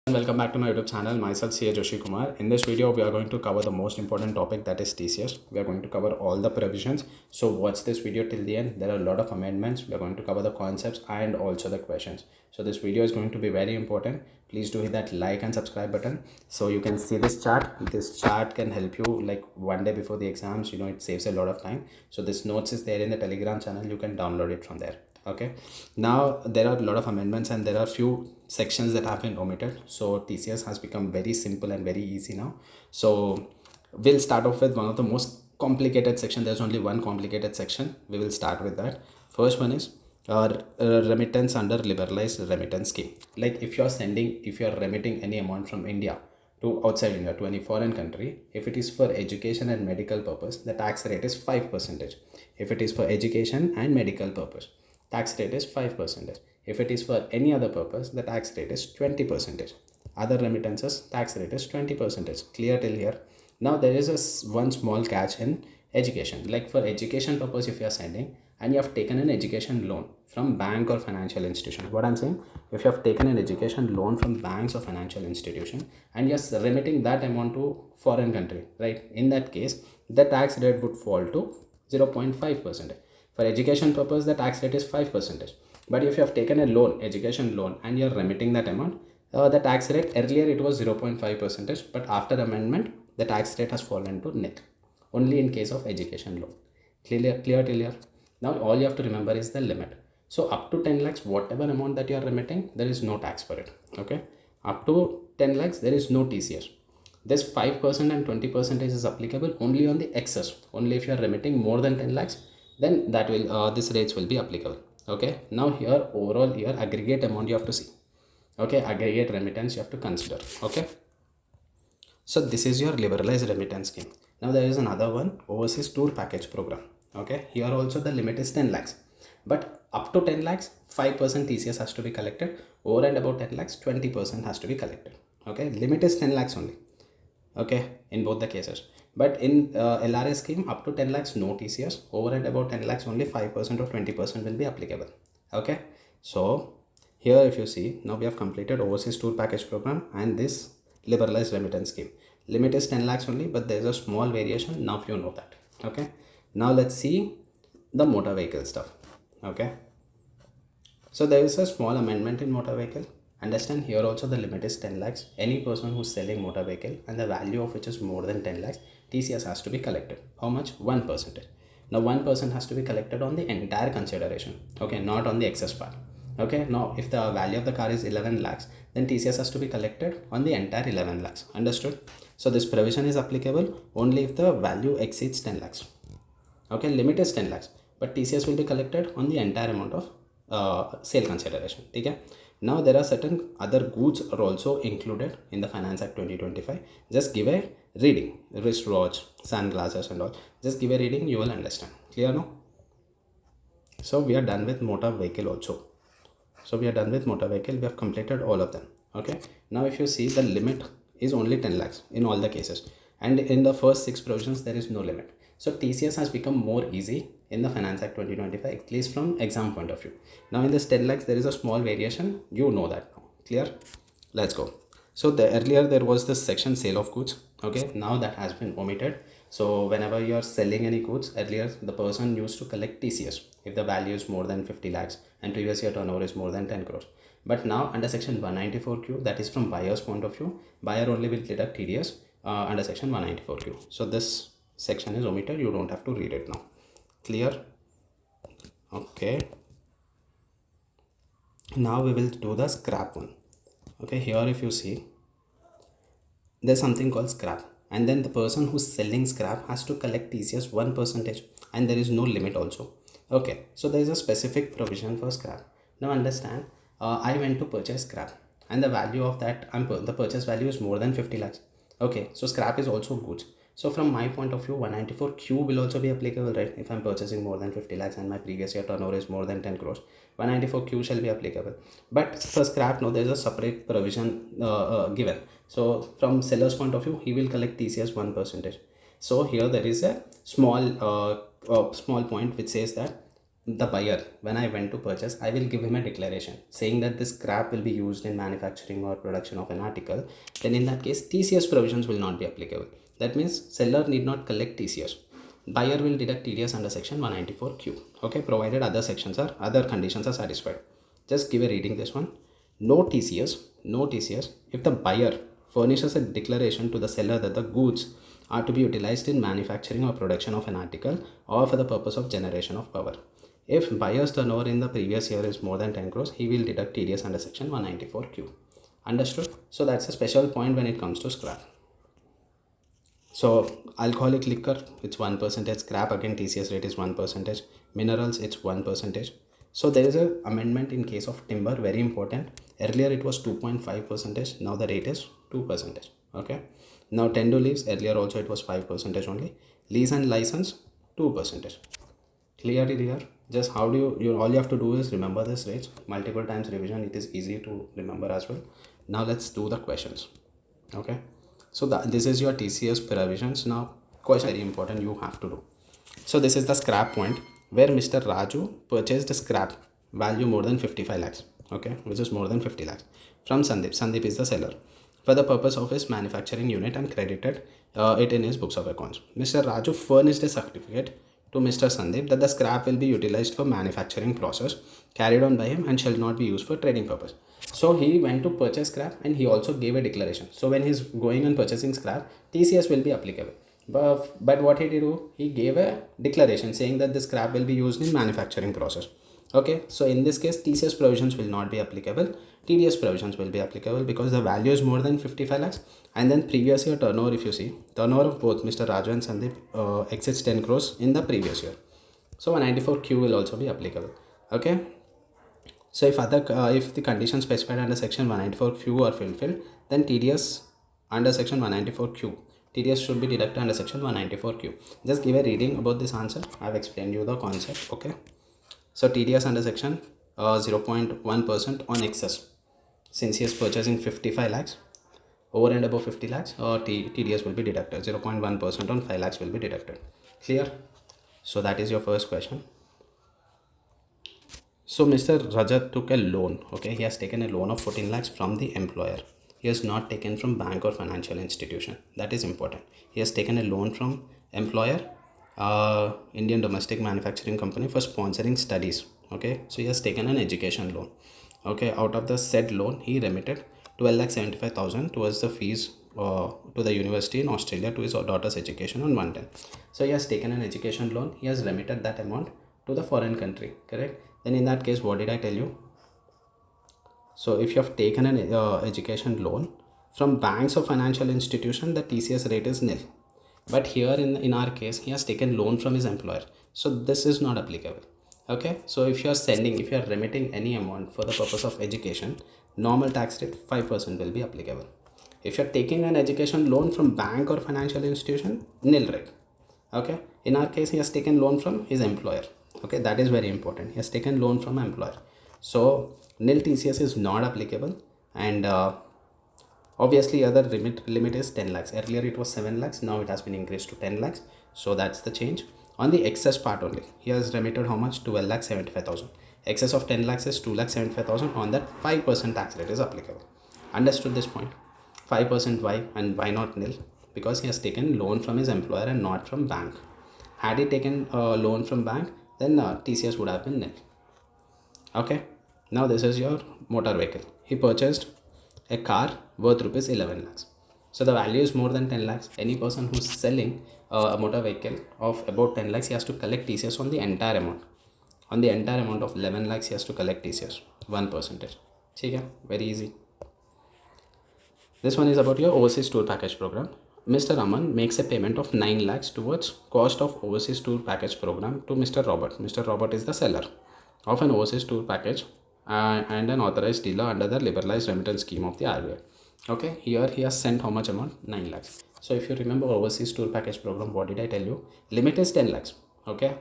Welcome back to my YouTube channel. Myself cajoshikumar. In this video we are going to cover the most important topic, that is TCS. We are going to cover all the provisions, so watch this video till the end. There are a lot of amendments. We are going to cover the concepts and also the questions. So this video is going to be very important. Please do hit that like and subscribe button so you can see this chart. This chart can help you like one day before the exams. It saves a lot of time. So this notes is there in the Telegram channel. You can download it from there. Okay, now there are a lot of amendments and there are few sections that have been omitted. So TCS has become very simple and very easy now. So we'll start off with one of the most complicated section. There's only one complicated section. We will start with that. First one is remittance under liberalized remittance scheme. Like if you're remitting any amount from India to outside India to any foreign country, if it is for education and medical purpose, the tax rate is 5%. If it is for education and medical purpose, tax rate is 5%. If it is for any other purpose, the tax rate is 20%. Other remittances, tax rate is 20%. Clear till here? Now there is one small catch in education. Like for education purpose, if you are sending and you have taken an education loan from bank or financial institution. What I'm saying, if you have taken an education loan from banks or financial institution and you're remitting that amount to foreign country, right? In that case, the tax rate would fall to 0.5%. For education purpose, the tax rate is 5%. But if you have taken a loan, education loan, and you're remitting that amount, the tax rate earlier it was 0.5%, but after amendment, the tax rate has fallen to nil. Only in case of education loan. Clear till here? Now all you have to remember is the limit. So up to 10 lakhs, whatever amount that you are remitting, there is no tax for it. Okay. Up to 10 lakhs, there is no TCS. This 5% and 20% is applicable only on the excess. Only if you are remitting more than 10 lakhs, then that will this rates will be applicable. Okay, now here overall here aggregate amount you have to see. Okay, aggregate remittance you have to consider. Okay, so this is your liberalized remittance scheme. Now there is another one, overseas tour package program. Okay, here also the limit is 10 lakhs, but up to 10 lakhs 5% TCS has to be collected. Over and about 10 lakhs 20% has to be collected. Okay, limit is 10 lakhs only. Okay, in both the cases. But in LRA scheme, up to 10 lakhs, no TCS. Over and about 10 lakhs, only 5% or 20% will be applicable. Okay, so here if you see, now we have completed overseas tour package program and this liberalized remittance scheme. Limit is 10 lakhs only, but there is a small variation. Now you know that. Okay, now let's see the motor vehicle stuff. Okay, so there is a small amendment in motor vehicle. Understand, here also the limit is 10 lakhs. Any person who's selling motor vehicle and the value of which is more than 10 lakhs, TCS has to be collected. How much? 1%. Now 1% has to be collected on the entire consideration. Okay, not on the excess part. Okay, now if the value of the car is 11 lakhs, then TCS has to be collected on the entire 11 lakhs. Understood? So this provision is applicable only if the value exceeds 10 lakhs. Okay, limit is 10 lakhs, but TCS will be collected on the entire amount of sale consideration. Okay. Now there are certain other goods are also included in the Finance Act 2025. Just give a reading, wristwatch, sunglasses and all. Just give a reading, you will understand. Clear now? So we are done with motor vehicle also. So we are done with motor vehicle. We have completed all of them. Okay. Now if you see, the limit is only 10 lakhs in all the cases. And in the first 6 provisions, there is no limit. So TCS has become more easy in the Finance Act 2025, at least from exam point of view. Now in this 10 lakhs, there is a small variation. You know that now. Clear? Let's go. So earlier there was this section sale of goods. Okay, now that has been omitted. So whenever you are selling any goods, earlier the person used to collect TCS if the value is more than 50 lakhs and previous year turnover is more than 10 crores. But now under section 194Q, that is from buyer's point of view, buyer only will deduct TDS under section 194Q. So this section is omitted. You don't have to read it now. Clear? Okay, now we will do the scrap one. Okay, here if you see, there's something called scrap, and then the person who's selling scrap has to collect TCS 1%, and there is no limit also. Okay, so there is a specific provision for scrap. Now understand, I went to purchase scrap and the value of that the purchase value is more than 50 lakhs. Okay, so scrap is also goods. So from my point of view, 194Q will also be applicable, right? If I'm purchasing more than 50 lakhs and my previous year turnover is more than 10 crores, 194Q shall be applicable. But for scrap, no, there's a separate provision given. So from seller's point of view, he will collect TCS 1%. So here there is a small point which says that the buyer, when I went to purchase, I will give him a declaration saying that this scrap will be used in manufacturing or production of an article, then in that case TCS provisions will not be applicable. That means seller need not collect TCS. Buyer will deduct TDS under section 194Q. Okay, provided other conditions are satisfied. Just give a reading this one. No TCS if the buyer furnishes a declaration to the seller that the goods are to be utilized in manufacturing or production of an article or for the purpose of generation of power. If buyer's turnover in the previous year is more than 10 crores, he will deduct TDS under section 194Q. Understood? So that's a special point when it comes to scrap. So alcoholic liquor, it's 1%. Scrap, again TCS rate is 1%. Minerals, it's 1%. So there is a amendment in case of timber, very important. Earlier it was 2.5%. Now the rate is 2%. Okay. Now tender leaves, earlier also it was 5% only. Lease and license, 2%. Clearly here, just how do you all you have to do is remember this rates. Multiple times revision, it is easy to remember as well. Now let's do the questions. Okay. So this is your TCS provisions. Now question very important you have to do. So this is the scrap point where Mr. Raju purchased scrap value more than 55 lakhs. Okay, which is more than 50 lakhs from Sandeep. Sandeep is the seller for the purpose of his manufacturing unit and credited it in his books of accounts. Mr. Raju furnished a certificate to Mr. Sandeep that the scrap will be utilized for manufacturing process carried on by him and shall not be used for trading purpose. So he went to purchase scrap and he also gave a declaration. So when he's going and purchasing scrap, TCS will be applicable. But what he did do, he gave a declaration saying that the scrap will be used in manufacturing process. Okay, so in this case TCS provisions will not be applicable. TDS provisions will be applicable because the value is more than 55 lakhs. And then previous year turnover, if you see, turnover of both Mr. Raju and Sandeep exceeds 10 crores in the previous year. So 194Q will also be applicable. Okay. So if the conditions specified under section 194Q are fulfilled, then TDS under section 194Q, TDS should be deducted under section 194Q. Just give a reading about this answer. I have explained you the concept. Okay. So TDS under section 0.1% on excess. Since he is purchasing 55 lakhs, over and above 50 lakhs, TDS will be deducted. 0.1% on 5 lakhs will be deducted. Clear? So that is your first question. So Mr. Rajat took a loan. Okay, he has taken a loan of 14 lakhs from the employer. He has not taken from bank or financial institution. That is important. He has taken a loan from employer, Indian domestic manufacturing company, for sponsoring studies. Okay, so he has taken an education loan. Okay, out of the said loan, he remitted 12,75,000 towards the fees to the university in Australia to his daughter's education on 110. So he has taken an education loan. He has remitted that amount to the foreign country. Correct? Then in that case, what did I tell you? So if you have taken an education loan from banks or financial institution, the TCS rate is nil. But here in our case, he has taken loan from his employer. So this is not applicable. Okay. So if you are remitting any amount for the purpose of education, normal tax rate 5% will be applicable. If you are taking an education loan from bank or financial institution, nil rate. Okay. In our case, he has taken loan from his employer. Okay, that is very important. He has taken loan from employer. So nil TCS is not applicable, and obviously other limit is 10 lakhs. Earlier it was 7 lakhs. Now it has been increased to 10 lakhs. So that's the change. On the excess part only, he has remitted how much? 12,75,000. Excess of 10 lakhs is 2,75,000. On that 5% tax rate is applicable. Understood this point? 5% why, and why not nil? Because he has taken loan from his employer and not from bank. Had he taken a loan from bank, then TCS would have been nil. Okay. Now this is your motor vehicle. He purchased a car worth rupees 11 lakhs. So the value is more than 10 lakhs. Any person who's selling a motor vehicle of about 10 lakhs, he has to collect TCS on the entire amount. On the entire amount of 11 lakhs, he has to collect TCS 1%. Okay, very easy. This one is about your overseas tour package program. Mr. Aman makes a payment of 9 lakhs towards cost of overseas tour package program to Mr. Robert. Mr. Robert is the seller of an overseas tour package and an authorized dealer under the liberalized remittance scheme of the RBI. Okay, here he has sent how much amount? 9 lakhs. So if you remember overseas tour package program, what did I tell you? Limit is 10 lakhs. Okay,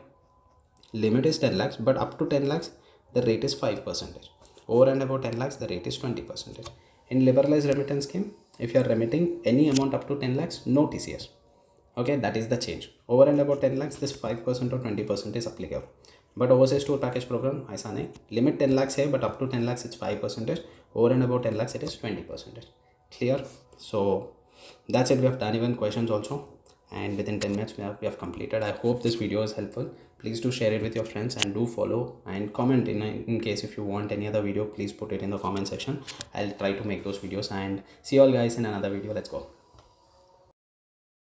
limit is 10 lakhs, but up to 10 lakhs, the rate is 5%. Over and above 10 lakhs, the rate is 20%. In liberalized remittance scheme, if you are remitting any amount up to 10 lakhs, no TCS. Okay, that is the change. Over and above 10 lakhs, this 5% or 20% is applicable. But overseas tour package program ऐसा नहीं, limit 10 lakhs है, but up to 10 lakhs it's 5%, over and above 10 lakhs it is 20%. Clear? So that's it. We have done even questions also, and within 10 minutes we have completed. I hope this video is helpful. Please do share it with your friends and do follow and comment in case if you want any other video. Please put it in the comment section. I'll try to make those videos, and see you all guys in another video. Let's go.